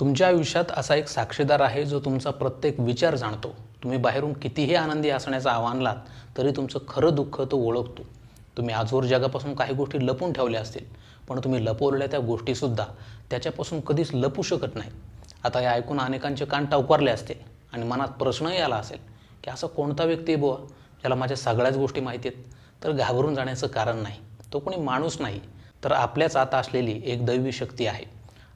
तुमच्या आयुष्यात असा एक साक्षीदार आहे जो तुमचा प्रत्येक विचार जाणतो. तुम्ही बाहेरून कितीही आनंदी असण्याचं आव्हान लात तरी तुमचं खरं दुःख तो ओळखतो. तुम्ही आजवर जगापासून काही गोष्टी लपून ठेवल्या असतील, पण तुम्ही लपवलेल्या त्या गोष्टीसुद्धा त्याच्यापासून कधीच लपू शकत नाही. आता हे ऐकून अनेकांचे कान टवकारले असतील आणि मनात प्रश्नही आला असेल की असा कोणता व्यक्ती आहे बुवा ज्याला माझ्या सगळ्याच गोष्टी माहिती आहेत. तर घाबरून जाण्याचं कारण नाही. तो कोणी माणूस नाही, तर आपल्याच आत असलेली एक दैवी शक्ती आहे.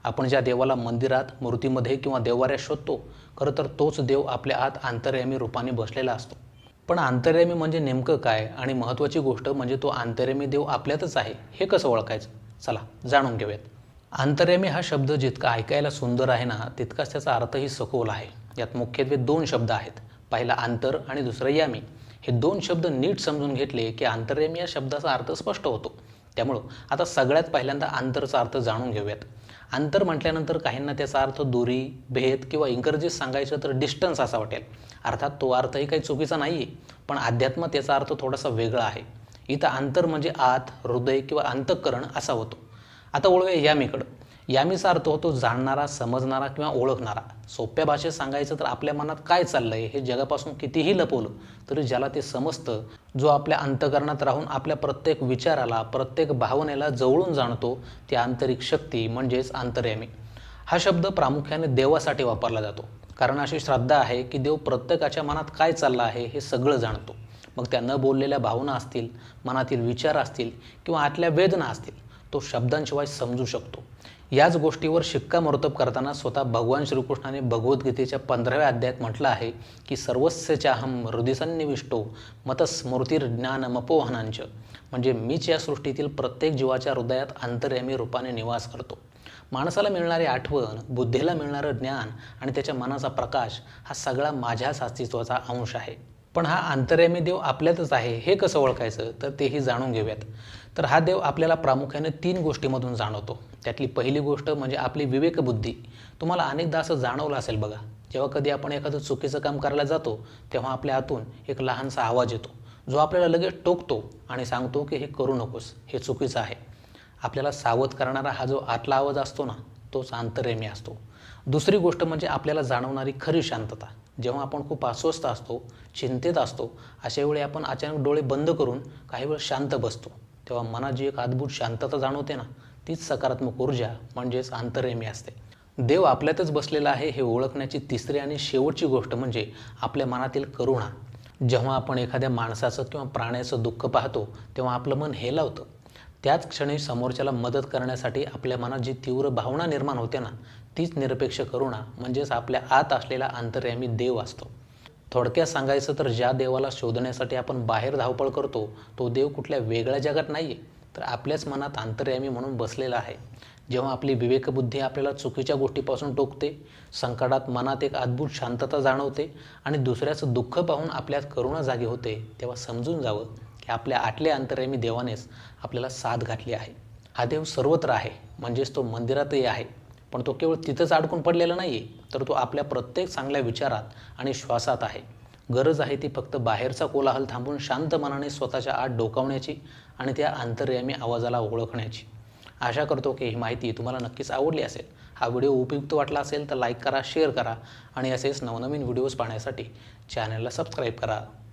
आपण ज्या देवाला मंदिरात, मूर्तीमध्ये किंवा देवाऱ्यात शोधतो, खरं तर तोच देव आपल्या आत अंतर्यामी रूपाने बसलेला असतो. पण अंतर्यामी म्हणजे नेमकं काय, आणि महत्त्वाची गोष्ट म्हणजे तो अंतर्यामी देव आपल्यातच आहे हे कसं ओळखायचं? चला जाणून घेऊयात. अंतर्यामी हा शब्द जितका ऐकायला सुंदर आहे ना, तितकाच त्याचा अर्थही सखोल आहे. यात मुख्यत्वे दोन शब्द आहेत. पहिला अंतर आणि दुसरं यामी. हे दोन शब्द नीट समजून घेतले की अंतर्यामी या शब्दाचा अर्थ स्पष्ट होतो. त्यामुळं आता सगळ्यात पहिल्यांदा अंतरचा अर्थ जाणून घेऊयात. अंतर म्हटल्यानंतर काहींना त्याचा अर्थ दुरी, भेद किंवा इंग्रजीत सांगायचं तर डिस्टन्स असा वाटेल. अर्थात तो अर्थही काही चुकीचा नाही आहे, पण अध्यात्मात त्याचा अर्थ थोडासा वेगळा आहे. इथं अंतर म्हणजे आत, हृदय किंवा अंतःकरण असा होतो. आता वळूया यामीकडं. यामीचा अर्थ होतो जाणणारा, समजणारा किंवा ओळखणारा. सोप्या भाषेत सांगायचं तर आपल्या मनात काय चाललंय हे जगापासून कितीही लपवलं तरी ज्याला ते समजतं, जो आपल्या अंतःकरणात राहून आपल्या प्रत्येक विचाराला, प्रत्येक भावनेला जवळून जाणतो, ती आंतरिक शक्ती म्हणजेच अंतर्यामी. हा शब्द प्रामुख्याने देवासाठी वापरला जातो, कारण अशी श्रद्धा आहे की देव प्रत्येकाच्या मनात काय चाललं आहे हे सगळं जाणतो. मग त्या न बोललेल्या भावना असतील, मनातील विचार असतील किंवा आतल्या वेदना असतील, तो शब्दांशिवाय समजू शकतो. याच गोष्टीवर शिक्कामोर्तब करताना स्वतः भगवान श्रीकृष्णाने भगवद्गीतेच्या 15व्या अध्यायात म्हटलं आहे की सर्वस्य चाहम हृदि सन्निविष्टो मतस्मृतिर्ज्ञानमपोहनांच. म्हणजे मीच या सृष्टीतील प्रत्येक जीवाच्या हृदयात अंतर्यामी रूपाने निवास करतो. माणसाला मिळणारी आठवण, बुद्धीला मिळणारं ज्ञान आणि त्याच्या मनाचा प्रकाश हा सगळा माझ्याच अस्तित्वाचा अंश आहे. पण हा अंतर्यामी देव आपल्यातच आहे हे कसं ओळखायचं, तर तेही जाणून घेऊयात. तर हा देव आपल्याला प्रामुख्याने 3 गोष्टीमधून जाणवतो. त्यातली पहिली गोष्ट म्हणजे आपली विवेकबुद्धी. तुम्हाला अनेकदा असं जाणवलं असेल बघा, जेव्हा कधी आपण एखादं चुकीचं काम करायला जातो तेव्हा आपल्या हातून एक लहानसा आवाज येतो, जो आपल्याला लगेच टोकतो आणि सांगतो की हे करू नकोस, हे चुकीचं आहे. आपल्याला सावध करणारा हा जो आतला आवाज असतो ना, तोच अंतर्यामी असतो. दुसरी गोष्ट म्हणजे आपल्याला जाणवणारी खरी शांतता. जेव्हा आपण खूप अस्वस्थ असतो, चिंतेत असतो, अशा वेळी आपण अचानक डोळे बंद करून काही वेळ शांत बसतो, तेव्हा मनात जी एक अद्भुत शांतता जाणवते ना, तीच सकारात्मक ऊर्जा म्हणजेच अंतर्यामी असते. देव आपल्यातच बसलेला आहे हे ओळखण्याची तिसरी आणि शेवटची गोष्ट म्हणजे आपल्या मनातील करुणा. जेव्हा आपण एखाद्या माणसाचं किंवा प्राण्याचं दुःख पाहतो तेव्हा आपलं मन हेलावतं. त्याच क्षणी समोरच्याला मदत करण्यासाठी आपल्या मनात जी तीव्र भावना निर्माण होते ना, तीच निरपेक्ष करुणा म्हणजेच आपल्या आत असलेला अंतर्यामी देव असतो. थोडक्यात सांगायचं तर ज्या देवाला शोधण्यासाठी आपण बाहेर धावपळ करतो, तो देव कुठल्या वेगळ्या जगात नाही आहे, तर आपल्याच मनात अंतर्यामी म्हणून बसलेला आहे. जेव्हा आपली विवेकबुद्धी आपल्याला चुकीच्या गोष्टीपासून टोकते, संकटात मनात एक अद्भुत शांतता जाणवते आणि दुसऱ्याचं दुःख पाहून आपल्यात करुणा जागी होते, तेव्हा समजून जावं की आपल्या आतल्या अंतर्यामी देवानेच आपल्याला साथ घातली आहे. हा देव सर्वत्र आहे, म्हणजेच तो मंदिरातही आहे, पण तो केवळ तिथंच अडकून पडलेला नाही आहे, तर तो आपल्या प्रत्येक चांगल्या विचारात आणि श्वासात आहे. गरज आहे ती फक्त बाहेरचा कोलाहल थांबून शांत मनाने स्वतःच्या आत डोकावण्याची आणि त्या अंतर्यामी आवाजाला ओळखण्याची. आशा करतो की ही माहिती तुम्हाला नक्कीच आवडली असेल. हा व्हिडिओ उपयुक्त वाटला असेल तर लाईक करा, शेअर करा आणि असेच नवनवीन व्हिडिओज पाहण्यासाठी चॅनलला सबस्क्राईब करा.